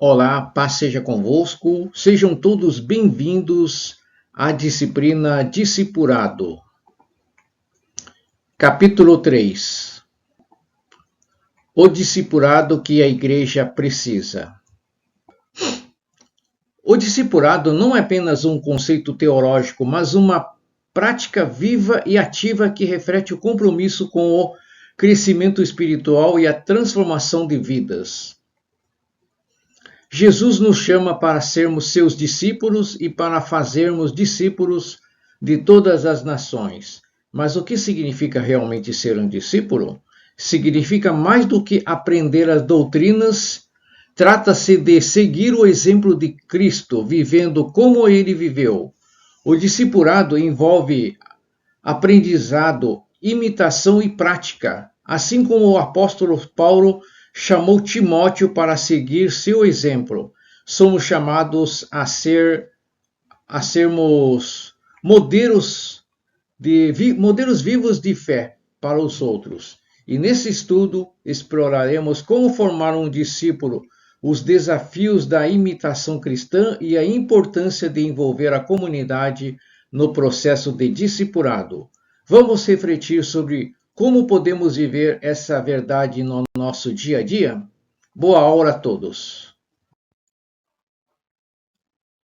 Olá, paz seja convosco. Sejam todos bem-vindos à disciplina Discipulado. Capítulo 3. O discipulado que a igreja precisa. O discipulado não é apenas um conceito teológico, mas uma prática viva e ativa que reflete o compromisso com o crescimento espiritual e a transformação de vidas. Jesus nos chama para sermos seus discípulos e para fazermos discípulos de todas as nações. Mas o que significa realmente ser um discípulo? Significa mais do que aprender as doutrinas. Trata-se de seguir o exemplo de Cristo, vivendo como ele viveu. O discipulado envolve aprendizado, imitação e prática, assim como o apóstolo Paulo chamou Timóteo para seguir seu exemplo. Somos chamados a sermos modelos vivos de fé para os outros. E nesse estudo exploraremos como formar um discípulo, os desafios da imitação cristã e a importância de envolver a comunidade no processo de discipulado. Vamos refletir sobre como podemos viver essa verdade no nosso dia a dia? Boa aula a todos!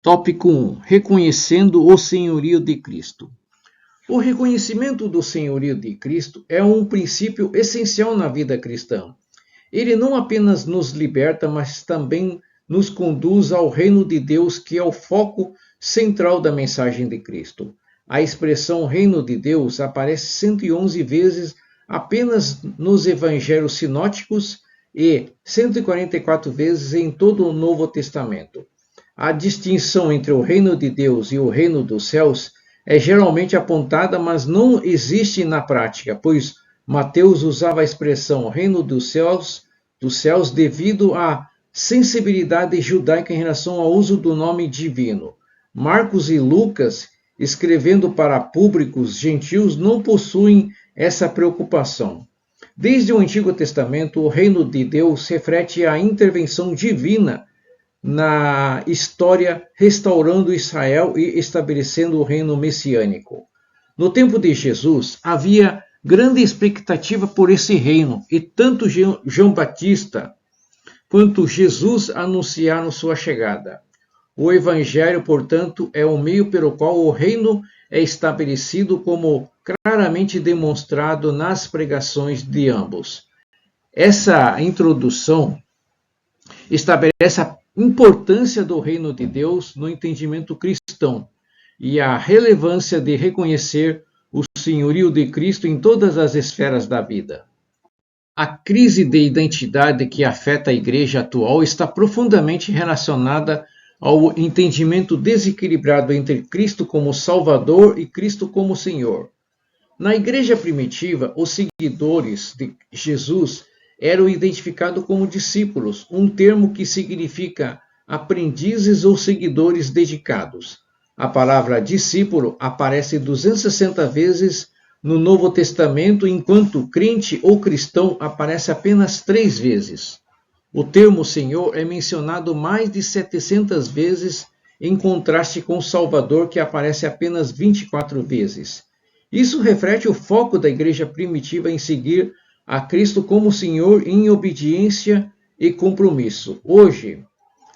Tópico 1. Reconhecendo o senhorio de Cristo. O reconhecimento do senhorio de Cristo é um princípio essencial na vida cristã. Ele não apenas nos liberta, mas também nos conduz ao reino de Deus, que é o foco central da mensagem de Cristo. A expressão reino de Deus aparece 111 vezes apenas nos evangelhos sinóticos e 144 vezes em todo o Novo Testamento. A distinção entre o reino de Deus e o reino dos céus é geralmente apontada, mas não existe na prática, pois Mateus usava a expressão reino dos céus devido à sensibilidade judaica em relação ao uso do nome divino. Marcos e Lucas, escrevendo para públicos gentios, não possuem essa preocupação. Desde o Antigo Testamento, o reino de Deus reflete a intervenção divina na história, restaurando Israel e estabelecendo o reino messiânico. No tempo de Jesus, havia grande expectativa por esse reino, e tanto João Batista quanto Jesus anunciaram sua chegada. O Evangelho, portanto, é o meio pelo qual o reino é estabelecido, como claramente demonstrado nas pregações de ambos. Essa introdução estabelece a importância do reino de Deus no entendimento cristão e a relevância de reconhecer o senhorio de Cristo em todas as esferas da vida. A crise de identidade que afeta a igreja atual está profundamente relacionada ao entendimento desequilibrado entre Cristo como Salvador e Cristo como Senhor. Na igreja primitiva, os seguidores de Jesus eram identificados como discípulos, um termo que significa aprendizes ou seguidores dedicados. A palavra discípulo aparece 260 vezes no Novo Testamento, enquanto crente ou cristão aparece apenas 3 vezes. O termo Senhor é mencionado mais de 700 vezes, em contraste com Salvador, que aparece apenas 24 vezes. Isso reflete o foco da igreja primitiva em seguir a Cristo como Senhor em obediência e compromisso. Hoje,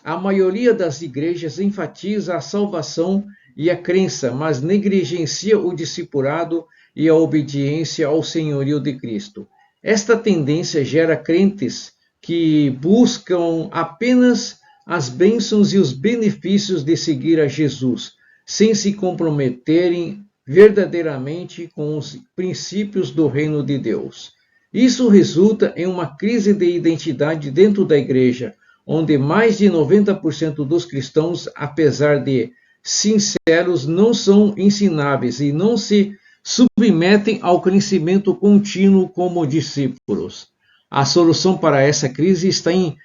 a maioria das igrejas enfatiza a salvação e a crença, mas negligencia o discipulado e a obediência ao senhorio de Cristo. Esta tendência gera crentes que buscam apenas as bênçãos e os benefícios de seguir a Jesus, sem se comprometerem verdadeiramente com os princípios do reino de Deus. Isso resulta em uma crise de identidade dentro da igreja, onde mais de 90% dos cristãos, apesar de sinceros, não são ensináveis e não se submetem ao crescimento contínuo como discípulos. A solução para essa crise está em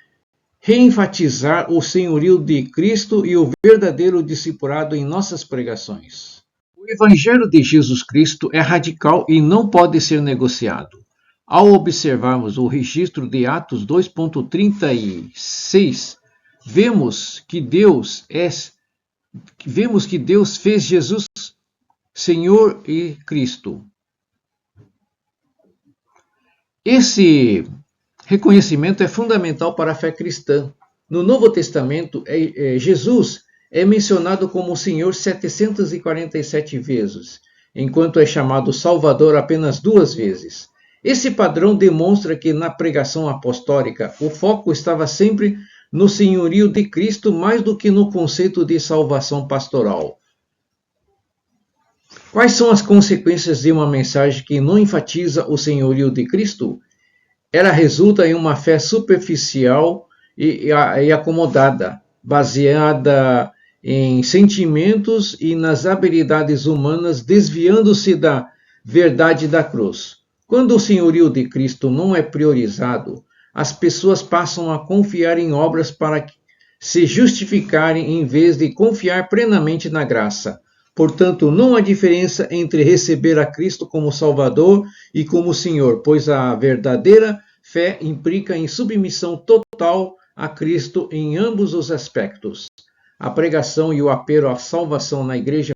reenfatizar o senhorio de Cristo e o verdadeiro discipulado em nossas pregações. O Evangelho de Jesus Cristo é radical e não pode ser negociado. Ao observarmos o registro de Atos 2.36, vemos que Deus fez Jesus Senhor e Cristo. Esse reconhecimento é fundamental para a fé cristã. No Novo Testamento, Jesus é mencionado como Senhor 747 vezes, enquanto é chamado Salvador apenas 2 vezes. Esse padrão demonstra que na pregação apostólica o foco estava sempre no senhorio de Cristo mais do que no conceito de salvação pastoral. Quais são as consequências de uma mensagem que não enfatiza o senhorio de Cristo? Ela resulta em uma fé superficial e acomodada, baseada em sentimentos e nas habilidades humanas, desviando-se da verdade da cruz. Quando o senhorio de Cristo não é priorizado, as pessoas passam a confiar em obras para se justificarem em vez de confiar plenamente na graça. Portanto, não há diferença entre receber a Cristo como Salvador e como Senhor, pois a verdadeira fé implica em submissão total a Cristo em ambos os aspectos. A pregação e o apelo à salvação na igreja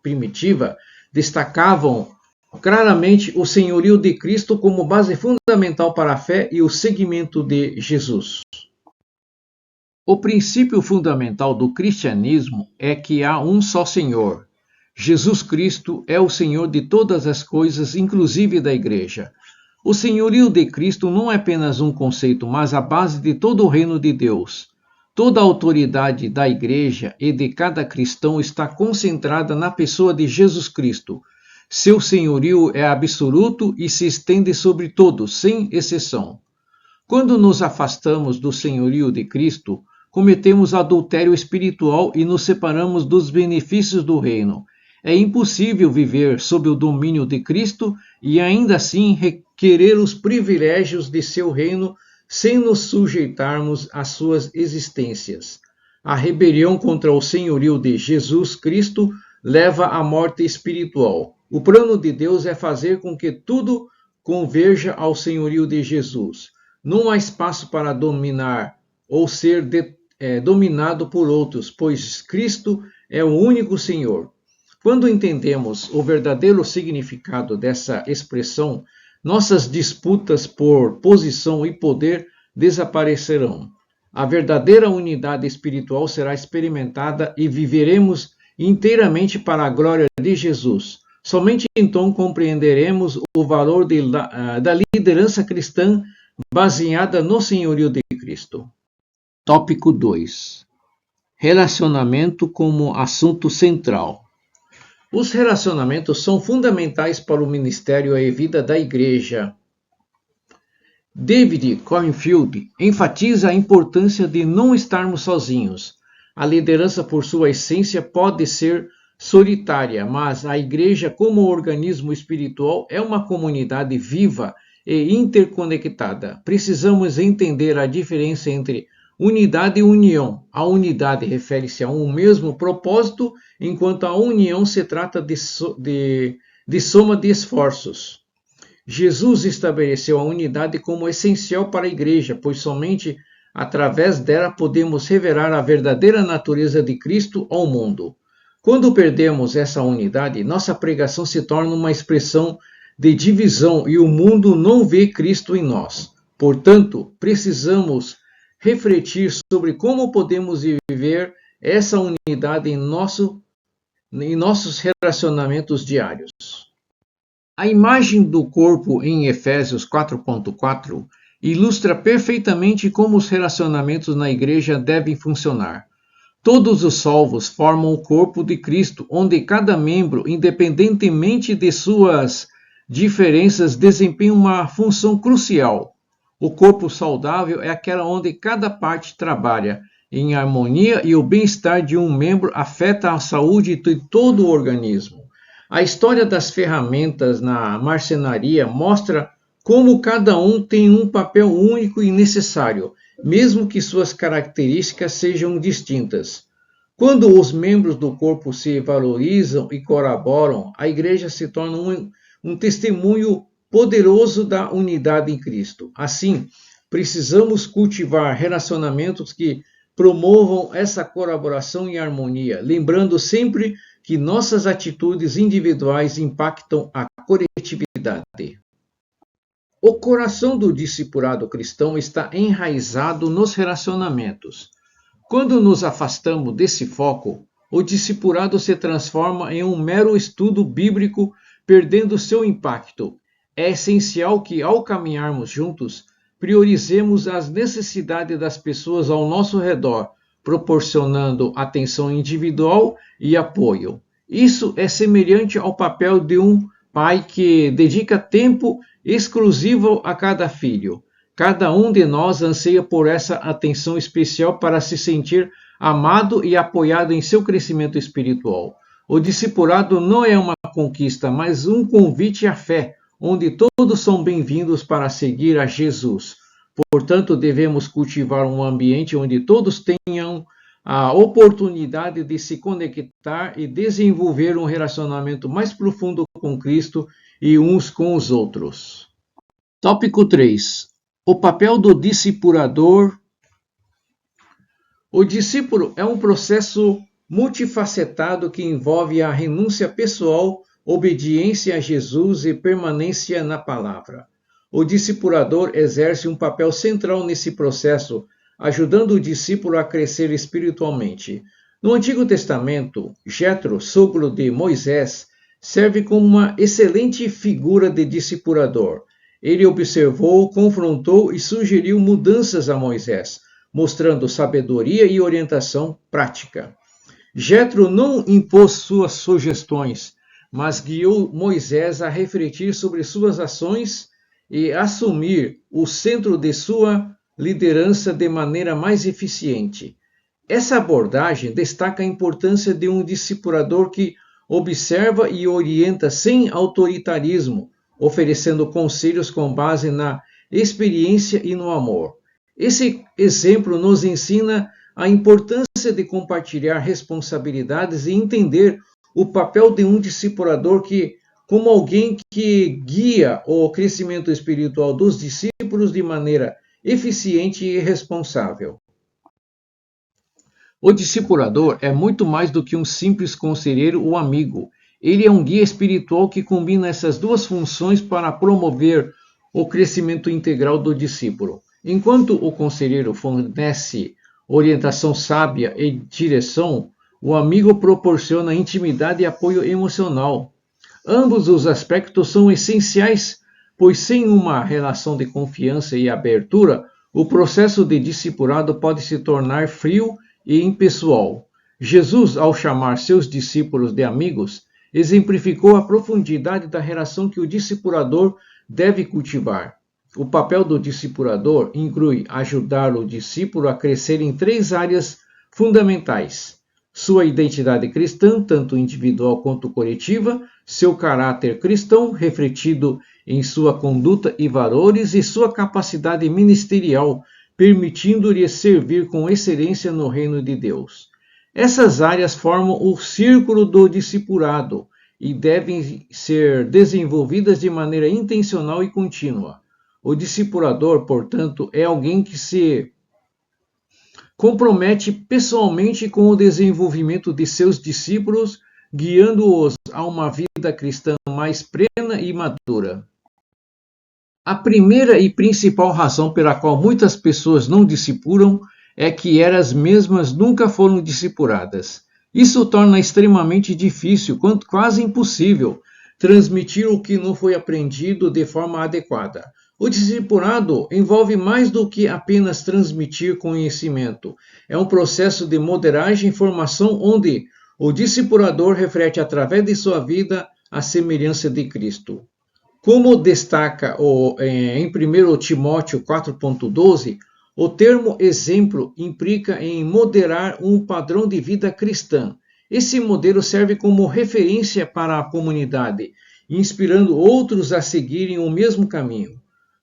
primitiva destacavam claramente o senhorio de Cristo como base fundamental para a fé e o seguimento de Jesus. O princípio fundamental do cristianismo é que há um só Senhor. Jesus Cristo é o Senhor de todas as coisas, inclusive da igreja. O senhorio de Cristo não é apenas um conceito, mas a base de todo o reino de Deus. Toda a autoridade da igreja e de cada cristão está concentrada na pessoa de Jesus Cristo. Seu senhorio é absoluto e se estende sobre todos, sem exceção. Quando nos afastamos do senhorio de Cristo, cometemos adultério espiritual e nos separamos dos benefícios do reino. É impossível viver sob o domínio de Cristo e ainda assim requerer os privilégios de seu reino sem nos sujeitarmos às suas existências. A rebelião contra o senhorio de Jesus Cristo leva à morte espiritual. O plano de Deus é fazer com que tudo converja ao senhorio de Jesus. Não há espaço para dominar ou ser dominado por outros, pois Cristo é o único Senhor. Quando entendemos o verdadeiro significado dessa expressão, nossas disputas por posição e poder desaparecerão. A verdadeira unidade espiritual será experimentada e viveremos inteiramente para a glória de Jesus. Somente então compreenderemos o valor da liderança cristã baseada no senhorio de Cristo. Tópico 2. Relacionamento como assunto central. Os relacionamentos são fundamentais para o ministério e a vida da igreja. David Cornfield enfatiza a importância de não estarmos sozinhos. A liderança, por sua essência, pode ser solitária, mas a igreja, como organismo espiritual, é uma comunidade viva e interconectada. Precisamos entender a diferença entre unidade e união. A unidade refere-se a um mesmo propósito, enquanto a união se trata de soma de esforços. Jesus estabeleceu a unidade como essencial para a igreja, pois somente através dela podemos revelar a verdadeira natureza de Cristo ao mundo. Quando perdemos essa unidade, nossa pregação se torna uma expressão de divisão e o mundo não vê Cristo em nós. Portanto, precisamos refletir sobre como podemos viver essa unidade em nossos relacionamentos diários. A imagem do corpo em Efésios 4.4 ilustra perfeitamente como os relacionamentos na igreja devem funcionar. Todos os salvos formam o corpo de Cristo, onde cada membro, independentemente de suas diferenças, desempenha uma função crucial. O corpo saudável é aquela onde cada parte trabalha em harmonia e o bem-estar de um membro afeta a saúde de todo o organismo. A história das ferramentas na marcenaria mostra como cada um tem um papel único e necessário, mesmo que suas características sejam distintas. Quando os membros do corpo se valorizam e colaboram, a igreja se torna um testemunho poderoso da unidade em Cristo. Assim, precisamos cultivar relacionamentos que promovam essa colaboração e harmonia, lembrando sempre que nossas atitudes individuais impactam a coletividade. O coração do discipulado cristão está enraizado nos relacionamentos. Quando nos afastamos desse foco, o discipulado se transforma em um mero estudo bíblico, perdendo seu impacto. É essencial que, ao caminharmos juntos, priorizemos as necessidades das pessoas ao nosso redor, proporcionando atenção individual e apoio. Isso é semelhante ao papel de um pai que dedica tempo exclusivo a cada filho. Cada um de nós anseia por essa atenção especial para se sentir amado e apoiado em seu crescimento espiritual. O discipulado não é uma conquista, mas um convite à fé, onde todos são bem-vindos para seguir a Jesus. Portanto, devemos cultivar um ambiente onde todos tenham a oportunidade de se conectar e desenvolver um relacionamento mais profundo com Cristo e uns com os outros. Tópico 3. O papel do discipulador. O discípulo é um processo multifacetado que envolve a renúncia pessoal, obediência a Jesus e permanência na palavra. O discipulador exerce um papel central nesse processo, ajudando o discípulo a crescer espiritualmente. No Antigo Testamento, Jetro, sogro de Moisés, serve como uma excelente figura de discipulador. Ele observou, confrontou e sugeriu mudanças a Moisés, mostrando sabedoria e orientação prática. Jetro não impôs suas sugestões, mas guiou Moisés a refletir sobre suas ações e assumir o centro de sua liderança de maneira mais eficiente. Essa abordagem destaca a importância de um discipulador que observa e orienta sem autoritarismo, oferecendo conselhos com base na experiência e no amor. Esse exemplo nos ensina a importância de compartilhar responsabilidades e entender o papel de um discipulador como alguém que guia o crescimento espiritual dos discípulos de maneira eficiente e responsável. O discipulador é muito mais do que um simples conselheiro ou amigo. Ele é um guia espiritual que combina essas duas funções para promover o crescimento integral do discípulo. Enquanto o conselheiro fornece orientação sábia e direção, o amigo proporciona intimidade e apoio emocional. Ambos os aspectos são essenciais, pois sem uma relação de confiança e abertura, o processo de discipulado pode se tornar frio e impessoal. Jesus, ao chamar seus discípulos de amigos, exemplificou a profundidade da relação que o discipulador deve cultivar. O papel do discipulador inclui ajudar o discípulo a crescer em 3 áreas fundamentais: sua identidade cristã, tanto individual quanto coletiva, seu caráter cristão, refletido em sua conduta e valores, e sua capacidade ministerial, permitindo-lhe servir com excelência no reino de Deus. Essas áreas formam o círculo do discipulado e devem ser desenvolvidas de maneira intencional e contínua. O discipulador, portanto, é alguém que se compromete pessoalmente com o desenvolvimento de seus discípulos, guiando-os a uma vida cristã mais plena e madura. A primeira e principal razão pela qual muitas pessoas não discipulam é que elas mesmas nunca foram discipuladas. Isso torna extremamente difícil, quase impossível, transmitir o que não foi aprendido de forma adequada. O discipulado envolve mais do que apenas transmitir conhecimento. É um processo de modelagem e formação onde o discipulador reflete através de sua vida a semelhança de Cristo. Como destaca em 1 Timóteo 4,12, o termo exemplo implica em modelar um padrão de vida cristã. Esse modelo serve como referência para a comunidade, inspirando outros a seguirem o mesmo caminho.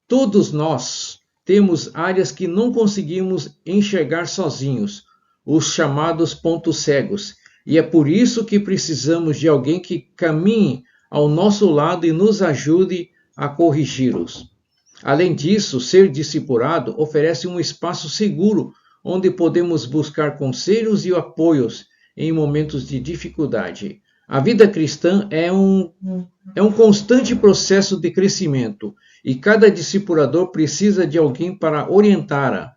Todos nós temos áreas que não conseguimos enxergar sozinhos, os chamados pontos cegos, e é por isso que precisamos de alguém que caminhe ao nosso lado e nos ajude a corrigi-los. Além disso, ser discipulado oferece um espaço seguro onde podemos buscar conselhos e apoios em momentos de dificuldade. A vida cristã é um constante processo de crescimento e cada discipulador precisa de alguém para orientá-lo,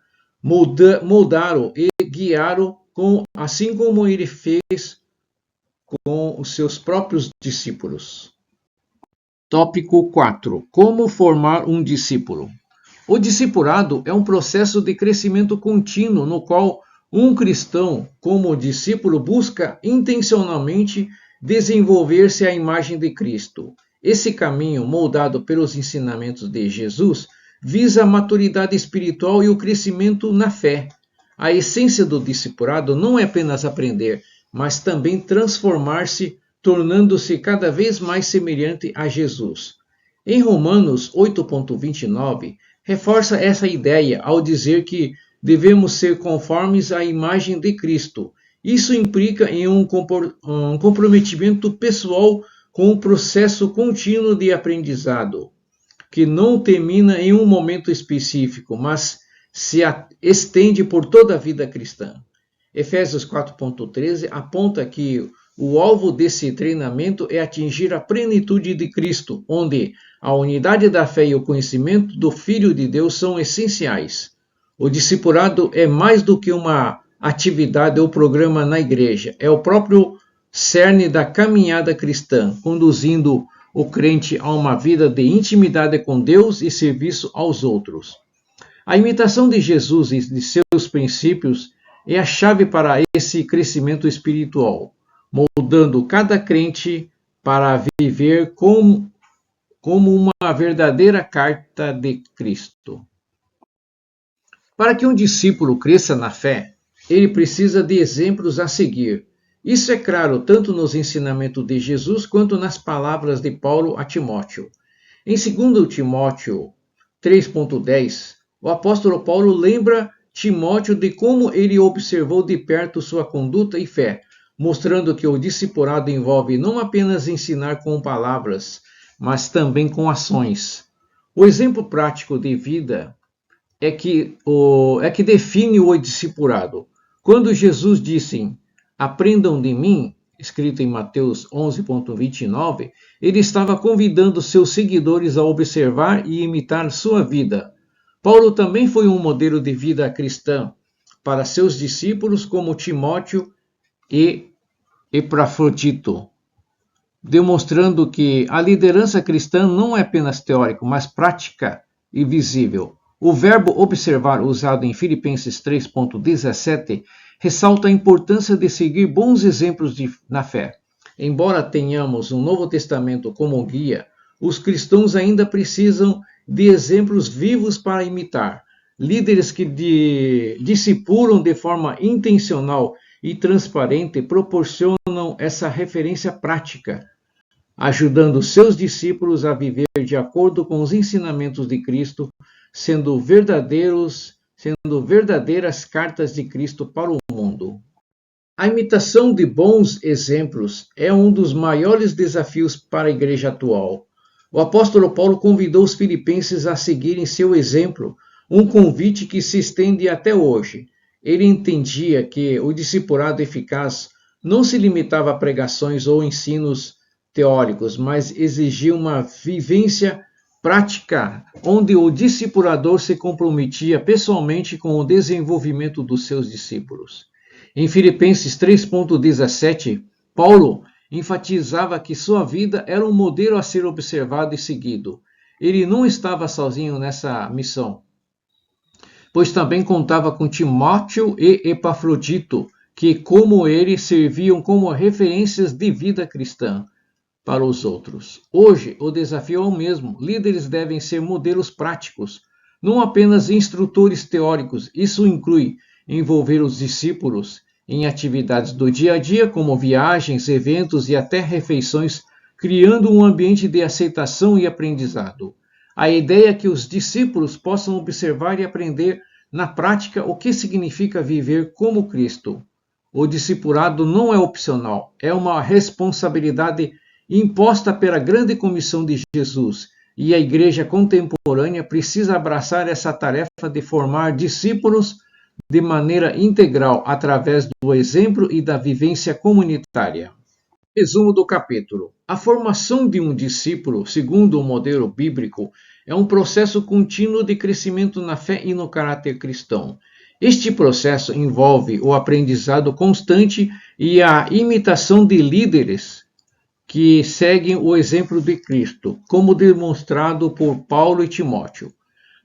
moldá-lo e guiá-lo, assim como ele fez com os seus próprios discípulos. Tópico 4. Como formar um discípulo? O discipulado é um processo de crescimento contínuo no qual um cristão, como discípulo, busca intencionalmente desenvolver-se à imagem de Cristo. Esse caminho, moldado pelos ensinamentos de Jesus, visa a maturidade espiritual e o crescimento na fé. A essência do discipulado não é apenas aprender, mas também transformar-se, tornando-se cada vez mais semelhante a Jesus. Em Romanos 8,29, reforça essa ideia ao dizer que devemos ser conformes à imagem de Cristo. Isso implica em um comprometimento pessoal com o processo contínuo de aprendizado, que não termina em um momento específico, mas se estende por toda a vida cristã. Efésios 4,13 aponta que o alvo desse treinamento é atingir a plenitude de Cristo, onde a unidade da fé e o conhecimento do Filho de Deus são essenciais. O discipulado é mais do que uma atividade ou programa na igreja, é o próprio cerne da caminhada cristã, conduzindo o crente a uma vida de intimidade com Deus e serviço aos outros. A imitação de Jesus e de seus princípios é a chave para esse crescimento espiritual, moldando cada crente para viver como uma verdadeira carta de Cristo. Para que um discípulo cresça na fé, ele precisa de exemplos a seguir. Isso é claro tanto nos ensinamentos de Jesus quanto nas palavras de Paulo a Timóteo. Em 2 Timóteo 3,10, o apóstolo Paulo lembra Timóteo de como ele observou de perto sua conduta e fé, mostrando que o discipulado envolve não apenas ensinar com palavras, mas também com ações. O exemplo prático de vida é que define o discipulado. Quando Jesus disse, aprendam de mim, escrito em Mateus 11,29, ele estava convidando seus seguidores a observar e imitar sua vida. Paulo também foi um modelo de vida cristã para seus discípulos como Timóteo e Epafrodito, demonstrando que a liderança cristã não é apenas teórica, mas prática e visível. O verbo observar, usado em Filipenses 3,17, ressalta a importância de seguir bons exemplos na fé. Embora tenhamos o Novo Testamento como guia, os cristãos ainda precisam de exemplos vivos para imitar. Líderes que discipulam de forma intencional e transparente proporcionam essa referência prática, ajudando seus discípulos a viver de acordo com os ensinamentos de Cristo, sendo verdadeiras cartas de Cristo para o mundo. A imitação de bons exemplos é um dos maiores desafios para a igreja atual. O apóstolo Paulo convidou os filipenses a seguirem seu exemplo, um convite que se estende até hoje. Ele entendia que o discipulado eficaz não se limitava a pregações ou ensinos teóricos, mas exigia uma vivência prática, onde o discipulador se comprometia pessoalmente com o desenvolvimento dos seus discípulos. Em Filipenses 3,17, Paulo enfatizava que sua vida era um modelo a ser observado e seguido. Ele não estava sozinho nessa missão, pois também contava com Timóteo e Epafrodito, que, como ele, serviam como referências de vida cristã para os outros. Hoje, o desafio é o mesmo. Líderes devem ser modelos práticos, não apenas instrutores teóricos. Isso inclui envolver os discípulos em atividades do dia a dia, como viagens, eventos e até refeições, criando um ambiente de aceitação e aprendizado. A ideia é que os discípulos possam observar e aprender na prática o que significa viver como Cristo. O discipulado não é opcional, é uma responsabilidade imposta pela grande comissão de Jesus, e a igreja contemporânea precisa abraçar essa tarefa de formar discípulos de maneira integral através do exemplo e da vivência comunitária. Resumo do capítulo. A formação de um discípulo, segundo o modelo bíblico, é um processo contínuo de crescimento na fé e no caráter cristão. Este processo envolve o aprendizado constante e a imitação de líderes que seguem o exemplo de Cristo, como demonstrado por Paulo e Timóteo.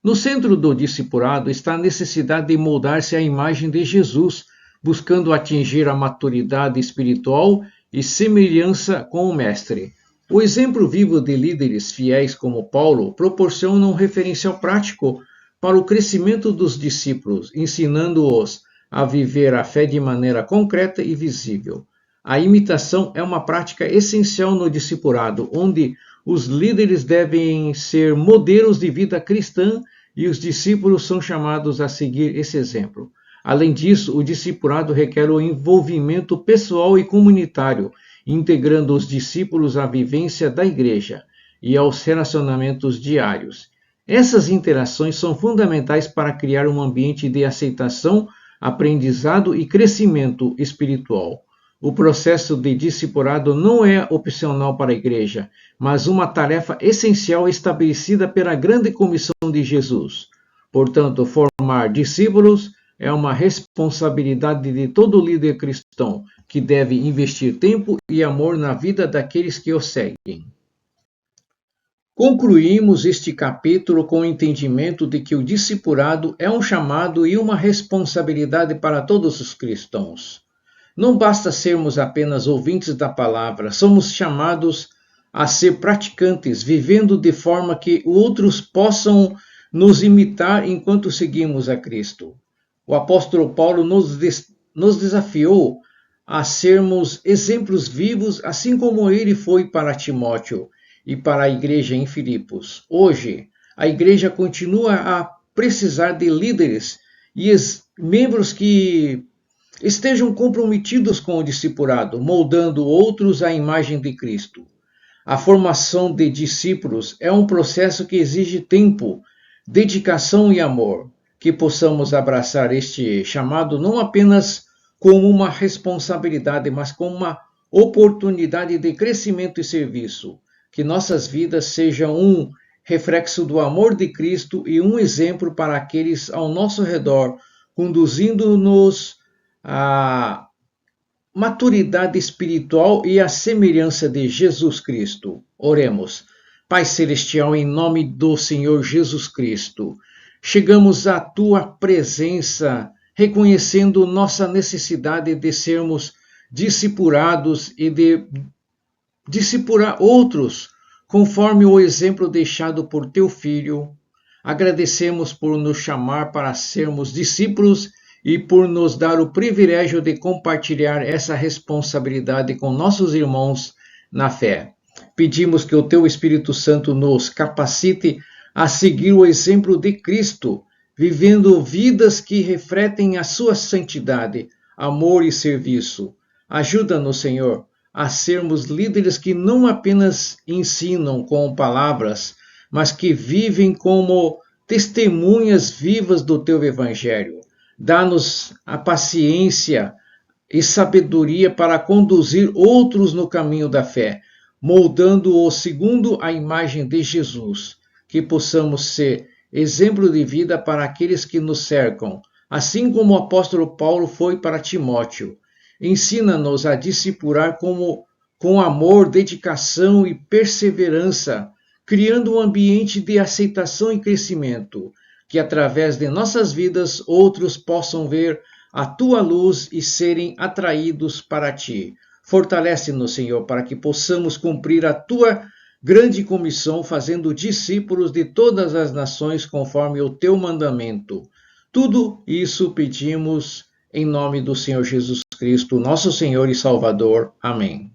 No centro do discipulado está a necessidade de moldar-se à imagem de Jesus, buscando atingir a maturidade espiritual e semelhança com o Mestre. O exemplo vivo de líderes fiéis como Paulo proporciona um referencial prático para o crescimento dos discípulos, ensinando-os a viver a fé de maneira concreta e visível. A imitação é uma prática essencial no discipulado, onde os líderes devem ser modelos de vida cristã e os discípulos são chamados a seguir esse exemplo. Além disso, o discipulado requer o envolvimento pessoal e comunitário, integrando os discípulos à vivência da igreja e aos relacionamentos diários. Essas interações são fundamentais para criar um ambiente de aceitação, aprendizado e crescimento espiritual. O processo de discipulado não é opcional para a igreja, mas uma tarefa essencial estabelecida pela grande comissão de Jesus. Portanto, formar discípulos é uma responsabilidade de todo líder cristão, que deve investir tempo e amor na vida daqueles que o seguem. Concluímos este capítulo com o entendimento de que o discipulado é um chamado e uma responsabilidade para todos os cristãos. Não basta sermos apenas ouvintes da palavra, somos chamados a ser praticantes, vivendo de forma que outros possam nos imitar enquanto seguimos a Cristo. O apóstolo Paulo nos desafiou a sermos exemplos vivos, assim como ele foi para Timóteo e para a igreja em Filipos. Hoje, a igreja continua a precisar de líderes e membros que estejam comprometidos com o discipulado, moldando outros à imagem de Cristo. A formação de discípulos é um processo que exige tempo, dedicação e amor. Que possamos abraçar este chamado não apenas como uma responsabilidade, mas como uma oportunidade de crescimento e serviço. Que nossas vidas sejam um reflexo do amor de Cristo e um exemplo para aqueles ao nosso redor, conduzindo-nos à maturidade espiritual e à semelhança de Jesus Cristo. Oremos. Pai Celestial, em nome do Senhor Jesus Cristo, chegamos à Tua presença, reconhecendo nossa necessidade de sermos discipulados e de discipular outros, conforme o exemplo deixado por Teu Filho. Agradecemos por nos chamar para sermos discípulos e por nos dar o privilégio de compartilhar essa responsabilidade com nossos irmãos na fé. Pedimos que o Teu Espírito Santo nos capacite a seguir o exemplo de Cristo, vivendo vidas que refletem a sua santidade, amor e serviço. Ajuda-nos, Senhor, a sermos líderes que não apenas ensinam com palavras, mas que vivem como testemunhas vivas do Teu Evangelho. Dá-nos a paciência e sabedoria para conduzir outros no caminho da fé, moldando-os segundo a imagem de Jesus. Que possamos ser exemplo de vida para aqueles que nos cercam, assim como o apóstolo Paulo foi para Timóteo. Ensina-nos a discipular com amor, dedicação e perseverança, criando um ambiente de aceitação e crescimento, que através de nossas vidas outros possam ver a Tua luz e serem atraídos para Ti. Fortalece-nos, Senhor, para que possamos cumprir a Tua grande comissão, fazendo discípulos de todas as nações conforme o Teu mandamento. Tudo isso pedimos em nome do Senhor Jesus Cristo, nosso Senhor e Salvador. Amém.